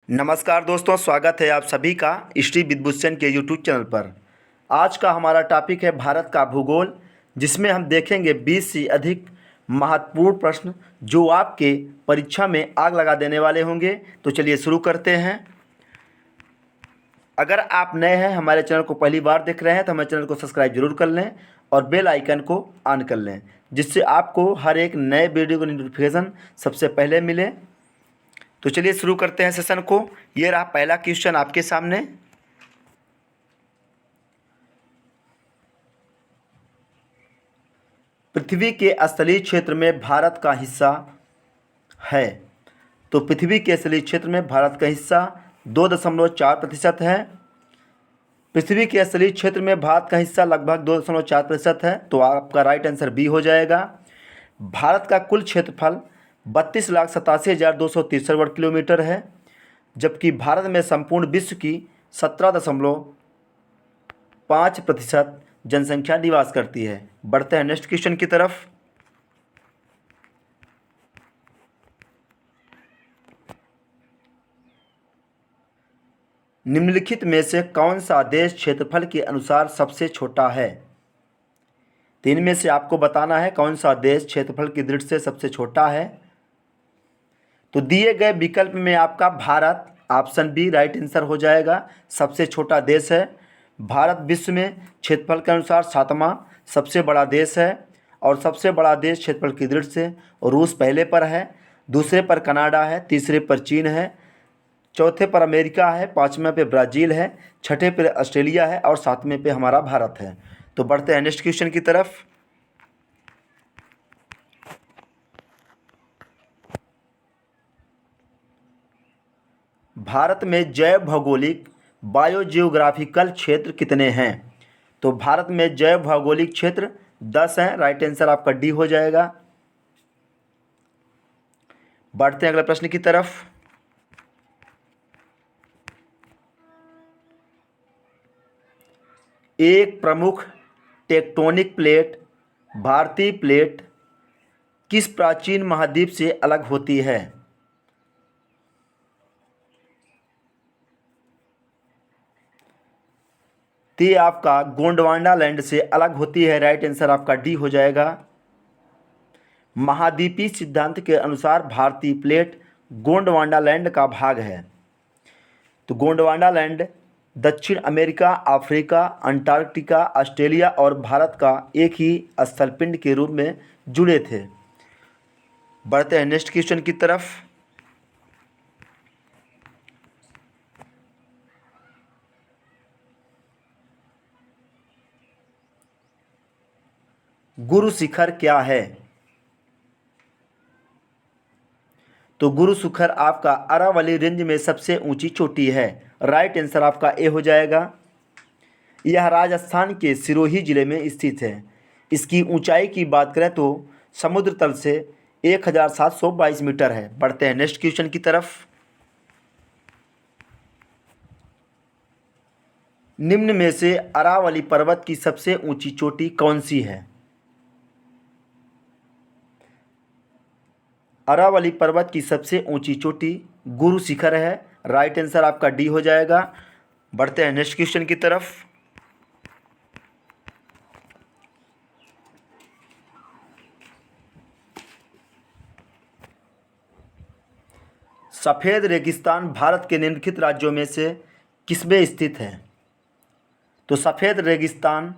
नमस्कार दोस्तों, स्वागत है आप सभी का श्री विद्भूषण के यूट्यूब चैनल पर। आज का हमारा टॉपिक है भारत का भूगोल, जिसमें हम देखेंगे 20 से अधिक महत्वपूर्ण प्रश्न जो आपके परीक्षा में आग लगा देने वाले होंगे। तो चलिए शुरू करते हैं। अगर आप नए हैं, हमारे चैनल को पहली बार देख रहे हैं, तो हमारे चैनल को सब्सक्राइब जरूर कर लें और बेल आइकन को ऑन कर लें, जिससे आपको हर एक नए वीडियो का नोटिफिकेशन सबसे पहले मिले। तो चलिए शुरू करते हैं सेशन को। ये रहा पहला क्वेश्चन आपके सामने। पृथ्वी के स्थलीय क्षेत्र में भारत का हिस्सा है। तो पृथ्वी के स्थलीय क्षेत्र में भारत का हिस्सा 2.4% है। पृथ्वी के स्थलीय क्षेत्र में भारत का हिस्सा लगभग 2.4% है। तो आपका राइट आंसर बी हो जाएगा। भारत का कुल क्षेत्रफल 32,87,263 वर्ग किलोमीटर है, जबकि भारत में संपूर्ण विश्व की 17.5% जनसंख्या निवास करती है। बढ़ते हैं नेक्स्ट क्वेश्चन की तरफ। निम्नलिखित में से कौन सा देश क्षेत्रफल के अनुसार सबसे छोटा है? तो इनमें से आपको बताना है कौन सा देश क्षेत्रफल की दृष्टि से सबसे छोटा है। तो दिए गए विकल्प में आपका Bharat option B right answer हो जाएगा, सबसे छोटा देश है। भारत विश्व में क्षेत्रफल के अनुसार 7वां सबसे बड़ा देश है, और सबसे बड़ा देश क्षेत्रफल की दृष्टि से रूस पहले पर है, दूसरे पर कनाडा है, तीसरे पर चीन है, चौथे पर अमेरिका है, पाँचवें पे ब्राज़ील है, छठे पे ऑस्ट्रेलिया है और सातवें पे हमारा भारत है। तो बढ़ते हैं नेक्स्ट क्वेश्चन की तरफ। भारत में जैव भौगोलिक बायोजियोग्राफिकल क्षेत्र कितने हैं? तो भारत में जैव भौगोलिक क्षेत्र 10 हैं। राइट आंसर आपका डी हो जाएगा। बढ़ते हैं अगले प्रश्न की तरफ। एक प्रमुख टेक्टोनिक प्लेट भारतीय प्लेट किस प्राचीन महाद्वीप से अलग होती है? ते आपका गोंडवाना लैंड से अलग होती है। राइट आंसर आपका डी हो जाएगा। महाद्वीपीय सिद्धांत के अनुसार भारतीय प्लेट गोंडवाना लैंड का भाग है। तो गोंडवाना लैंड दक्षिण अमेरिका, अफ्रीका, अंटार्कटिका, ऑस्ट्रेलिया और भारत का एक ही स्थलपिंड के रूप में जुड़े थे। बढ़ते हैं नेक्स्ट क्वेश्चन की तरफ। गुरु शिखर क्या है? तो गुरु शिखर आपका अरावली रेंज में सबसे ऊंची चोटी है। राइट आंसर आपका ए हो जाएगा। यह राजस्थान के सिरोही जिले में स्थित है। इसकी ऊंचाई की बात करें तो समुद्र तल से 1722 मीटर है। बढ़ते हैं नेक्स्ट क्वेश्चन की तरफ। निम्न में से अरावली पर्वत की सबसे ऊंची चोटी कौन सी है? अरावली पर्वत की सबसे ऊंची चोटी गुरु शिखर है। राइट आंसर आपका डी हो जाएगा। बढ़ते हैं नेक्स्ट क्वेश्चन की तरफ। सफ़ेद रेगिस्तान भारत के निम्नलिखित राज्यों में से किसमें स्थित है? तो सफ़ेद रेगिस्तान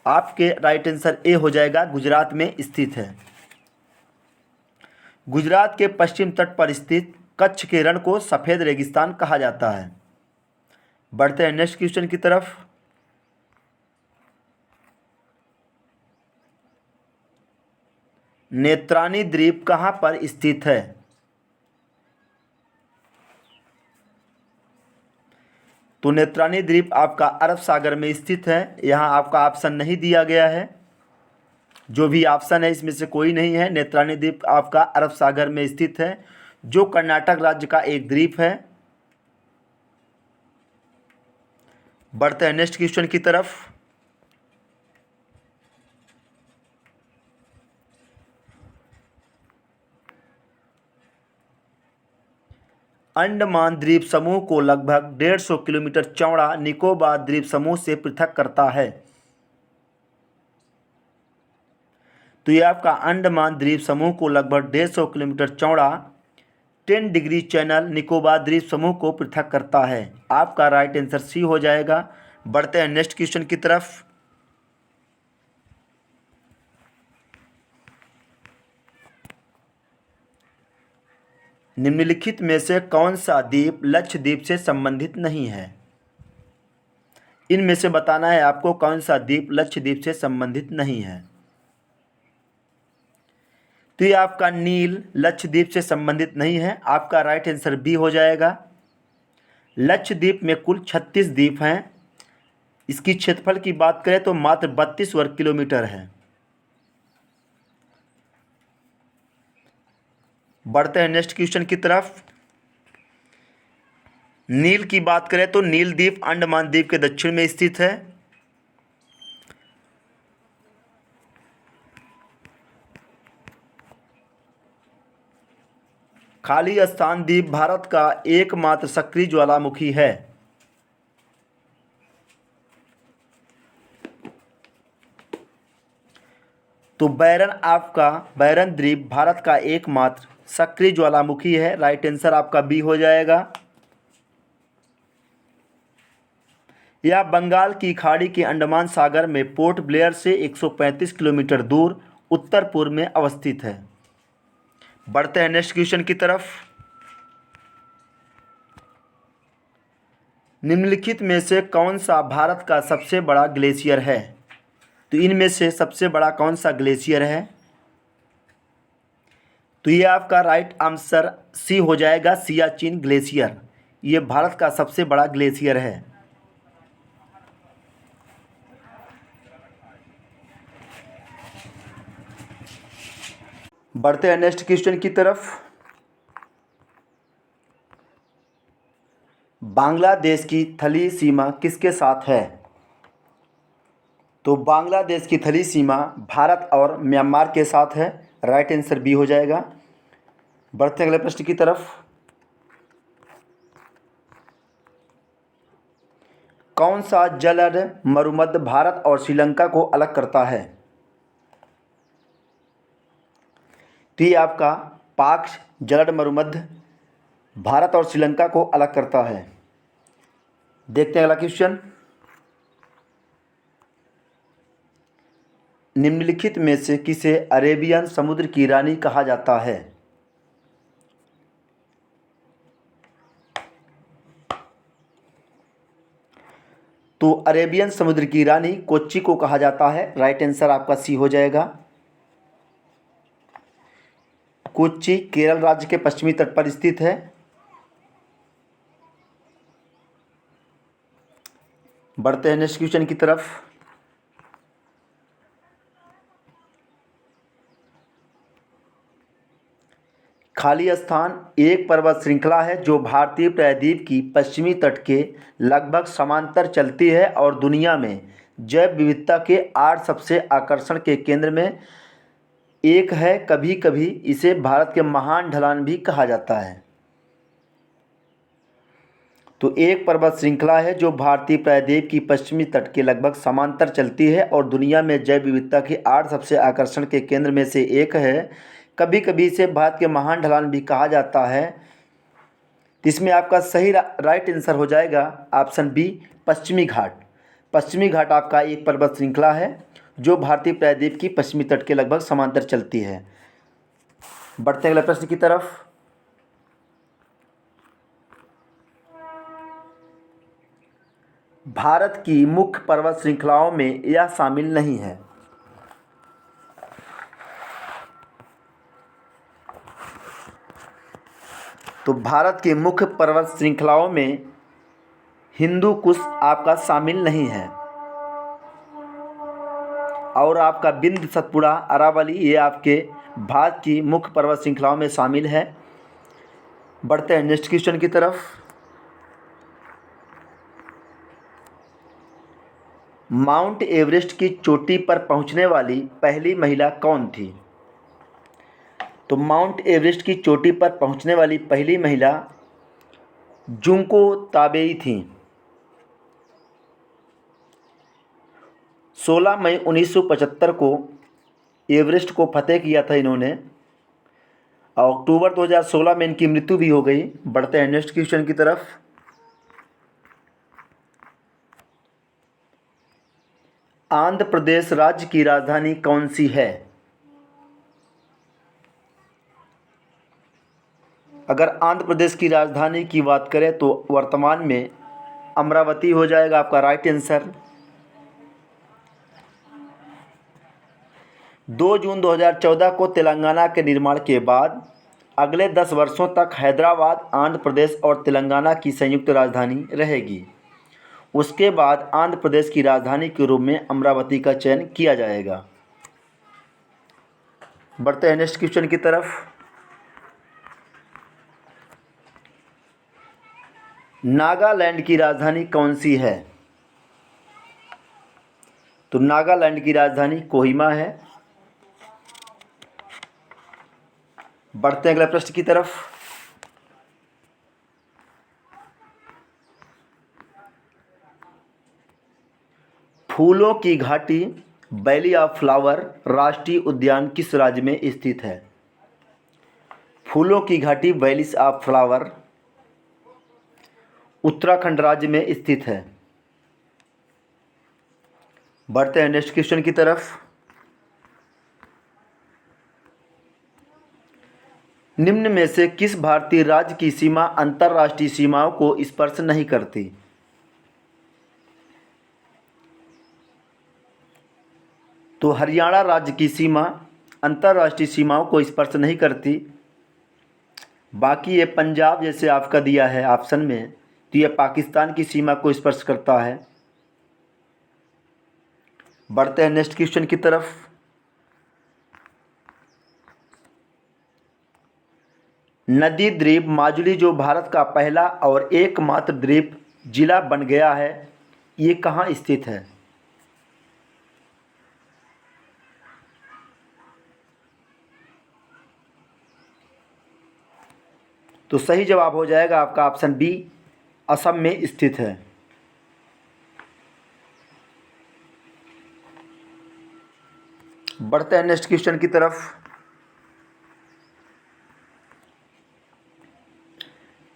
आपके राइट आंसर ए हो जाएगा, गुजरात में स्थित है। गुजरात के पश्चिम तट पर स्थित कच्छ के रण को सफ़ेद रेगिस्तान कहा जाता है। बढ़ते हैं नेक्स्ट क्वेश्चन की तरफ। नेत्रानी द्वीप कहाँ पर स्थित है? तो नेत्रानी द्वीप आपका अरब सागर में स्थित है। यहाँ आपका ऑप्शन नहीं दिया गया है, जो भी ऑप्शन है इसमें से कोई नहीं है। नेत्रानी द्वीप आपका अरब सागर में स्थित है, जो कर्नाटक राज्य का एक द्वीप है। बढ़ते हैं नेक्स्ट क्वेश्चन की तरफ। अंडमान द्वीप समूह को लगभग 150 किलोमीटर चौड़ा निकोबार द्वीप समूह से पृथक करता है। तो ये आपका अंडमान द्वीप समूह को लगभग 150 किलोमीटर चौड़ा 10 डिग्री चैनल निकोबार द्वीप समूह को पृथक करता है। आपका राइट आंसर सी हो जाएगा। बढ़ते हैं नेक्स्ट क्वेश्चन की तरफ। निम्नलिखित में से कौन सा द्वीप लक्षद्वीप से संबंधित नहीं है? इनमें से बताना है आपको कौन सा द्वीप लक्षद्वीप से संबंधित नहीं है। तो ये आपका नील लक्षद्वीप से संबंधित नहीं है। आपका राइट आंसर बी हो जाएगा। लक्षद्वीप में कुल 36 द्वीप हैं। इसकी क्षेत्रफल की बात करें तो मात्र 32 वर्ग किलोमीटर है। बढ़ते हैं नेक्स्ट क्वेश्चन की तरफ। नील की बात करें तो नील द्वीप अंडमान द्वीप के दक्षिण में स्थित है। खालिस्तान द्वीप भारत का एकमात्र सक्रिय ज्वालामुखी है। तो बैरन द्वीप भारत का एकमात्र सक्रिय ज्वालामुखी है। राइट आंसर आपका बी हो जाएगा। यह बंगाल की खाड़ी के अंडमान सागर में पोर्ट ब्लेयर से 135 किलोमीटर दूर उत्तर पूर्व में अवस्थित है। बढ़ते हैं नेक्स्ट क्वेश्चन की तरफ। निम्नलिखित में से कौन सा भारत का सबसे बड़ा ग्लेशियर है? तो इनमें से सबसे बड़ा कौन सा ग्लेशियर है? तो ये आपका राइट आंसर सी हो जाएगा, सियाचिन ग्लेशियर। ये भारत का सबसे बड़ा ग्लेशियर है। बढ़ते हैं नेक्स्ट क्वेश्चन की तरफ। बांग्लादेश की थली सीमा किसके साथ है? तो बांग्लादेश की थली सीमा भारत और म्यांमार के साथ है। राइट आंसर बी हो जाएगा। बढ़ते अगले प्रश्न की तरफ। कौन सा जलद मरुमध्य भारत और श्रीलंका को अलग करता है? तो ये आपका पाक जलद मरुमध्य भारत और श्रीलंका को अलग करता है। देखते हैं अगला क्वेश्चन। निम्नलिखित में से किसे अरेबियन समुद्र की रानी कहा जाता है? तो अरेबियन समुद्र की रानी कोच्चि को कहा जाता है। राइट आंसर आपका सी हो जाएगा। कोच्चि केरल राज्य के पश्चिमी तट पर स्थित है। बढ़ते हैं नेक्स्ट क्वेश्चन की तरफ। खालिस्तान एक पर्वत श्रृंखला है जो भारतीय प्रायद्वीप की पश्चिमी तट के लगभग समांतर चलती है और दुनिया में जैव विविधता के 8 सबसे आकर्षण के केंद्र में एक है। कभी कभी इसे भारत के महान ढलान भी कहा जाता है। तो एक पर्वत श्रृंखला है जो भारतीय प्रायद्वीप की पश्चिमी तट के लगभग समांतर चलती है और दुनिया में जैव विविधता के 8 सबसे आकर्षण के केंद्र में से एक है। कभी कभी इसे भारत के महान ढलान भी कहा जाता है। इसमें आपका सही राइट आंसर हो जाएगा ऑप्शन बी, पश्चिमी घाट। पश्चिमी घाट आपका एक पर्वत श्रृंखला है जो भारतीय प्रायद्वीप की पश्चिमी तट के लगभग समांतर चलती है। बढ़ते अगले प्रश्न की तरफ। भारत की मुख्य पर्वत श्रृंखलाओं में यह शामिल नहीं है। तो भारत की मुख्य पर्वत श्रृंखलाओं में हिंदू कुश आपका शामिल नहीं है और आपका विंध्य, सतपुड़ा, अरावली ये आपके भारत की मुख्य पर्वत श्रृंखलाओं में शामिल है। बढ़ते हैं नेक्स्ट क्वेश्चन की तरफ। माउंट एवरेस्ट की चोटी पर पहुंचने वाली पहली महिला कौन थी? तो माउंट एवरेस्ट की चोटी पर पहुंचने वाली पहली महिला जुंको ताबेई थी। 16 मई 1975 को एवरेस्ट को फतेह किया था इन्होंने, और अक्टूबर 2016 में इनकी मृत्यु भी हो गई। बढ़ते हैं नेक्स्ट क्वेश्चन की तरफ। आंध्र प्रदेश राज्य की राजधानी कौन सी है? अगर आंध्र प्रदेश की राजधानी की बात करें तो वर्तमान में अमरावती हो जाएगा आपका राइट आंसर। 2 जून 2014 को तेलंगाना के निर्माण के बाद अगले 10 वर्षों तक हैदराबाद आंध्र प्रदेश और तेलंगाना की संयुक्त राजधानी रहेगी। उसके बाद आंध्र प्रदेश की राजधानी के रूप में अमरावती का चयन किया जाएगा। बढ़ते हैं नेक्स्ट क्वेश्चन की तरफ। नागालैंड की राजधानी कौन सी है? तो नागालैंड की राजधानी कोहिमा है। बढ़ते हैं अगले प्रश्न की तरफ। फूलों की घाटी वैली ऑफ फ्लावर राष्ट्रीय उद्यान किस राज्य में स्थित है? फूलों की घाटी वैली ऑफ फ्लावर उत्तराखंड राज्य में स्थित है। बढ़ते हैं नेक्स्ट क्वेश्चन की तरफ। निम्न में से किस भारतीय राज्य की सीमा अंतर्राष्ट्रीय सीमाओं को स्पर्श नहीं करती? तो हरियाणा राज्य की सीमा अंतर्राष्ट्रीय सीमाओं को स्पर्श नहीं करती। बाकी ये पंजाब जैसे आपका दिया है ऑप्शन में, तो ये पाकिस्तान की सीमा को स्पर्श करता है। बढ़ते हैं नेक्स्ट क्वेश्चन की तरफ। नदी द्वीप माजुली जो भारत का पहला और एकमात्र द्वीप जिला बन गया है, ये कहाँ स्थित है? तो सही जवाब हो जाएगा आपका ऑप्शन बी, असम में स्थित है। बढ़ते हैं नेक्स्ट क्वेश्चन की तरफ।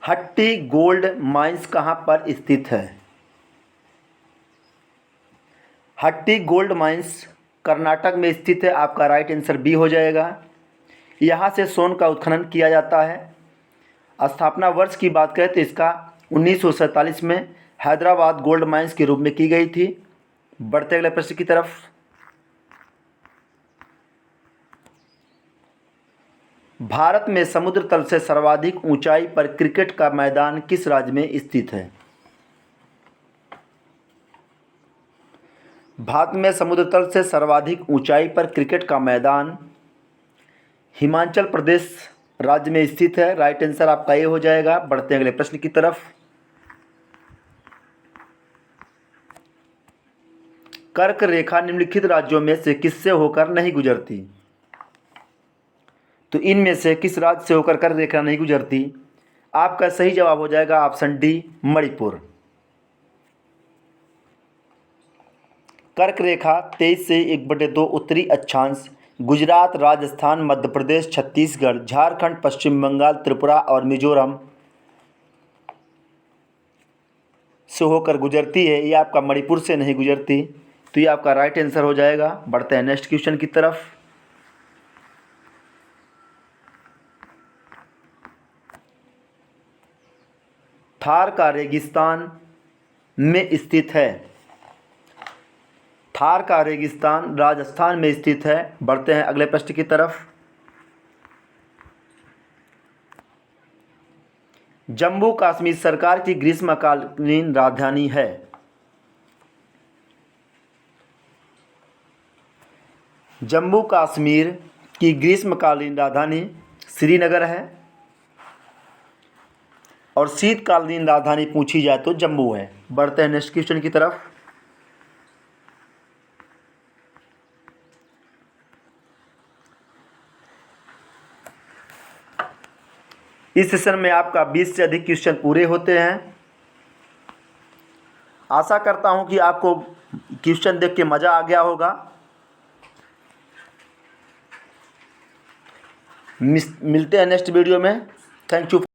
हट्टी गोल्ड माइंस कहाँ पर स्थित है? हट्टी गोल्ड माइंस कर्नाटक में स्थित है। आपका राइट आंसर बी हो जाएगा। यहाँ से सोन का उत्खनन किया जाता है। स्थापना वर्ष की बात करें तो इसका 1947 में हैदराबाद गोल्ड माइंस के रूप में की गई थी। बढ़ते अगले प्रश्न की तरफ। भारत में समुद्र तल से सर्वाधिक ऊंचाई पर क्रिकेट का मैदान किस राज्य में स्थित है? भारत में समुद्र तल से सर्वाधिक ऊंचाई पर क्रिकेट का मैदान हिमाचल प्रदेश राज्य में स्थित है। राइट आंसर आपका ये हो जाएगा। बढ़ते हैं अगले प्रश्न की तरफ। कर्क रेखा निम्नलिखित राज्यों में से किससे होकर नहीं गुजरती? तो इनमें से किस राज्य से होकर कर्क रेखा नहीं गुजरती? आपका सही जवाब हो जाएगा ऑप्शन डी, मणिपुर। कर्क रेखा 23 से 1/2 उत्तरी अक्षांश गुजरात, राजस्थान, मध्य प्रदेश, छत्तीसगढ़, झारखंड, पश्चिम बंगाल, त्रिपुरा और मिजोरम से होकर गुजरती है। ये आपका मणिपुर से नहीं गुजरती, तो ये आपका राइट आंसर हो जाएगा। बढ़ते हैं नेक्स्ट क्वेश्चन की तरफ। थार का रेगिस्तान में स्थित है। थार का रेगिस्तान राजस्थान में स्थित है। बढ़ते हैं अगले प्रश्न की तरफ। जम्मू कश्मीर सरकार की ग्रीष्मकालीन राजधानी है। जम्मू कश्मीर की ग्रीष्मकालीन राजधानी श्रीनगर है, और शीतकालीन राजधानी पूछी जाए तो जम्मू है। बढ़ते हैं नेक्स्ट क्वेश्चन की तरफ। इस सेशन में आपका 20 से अधिक क्वेश्चन पूरे होते हैं। आशा करता हूं कि आपको क्वेश्चन देख के मज़ा आ गया होगा। मिलते हैं नेक्स्ट वीडियो में। Thank you.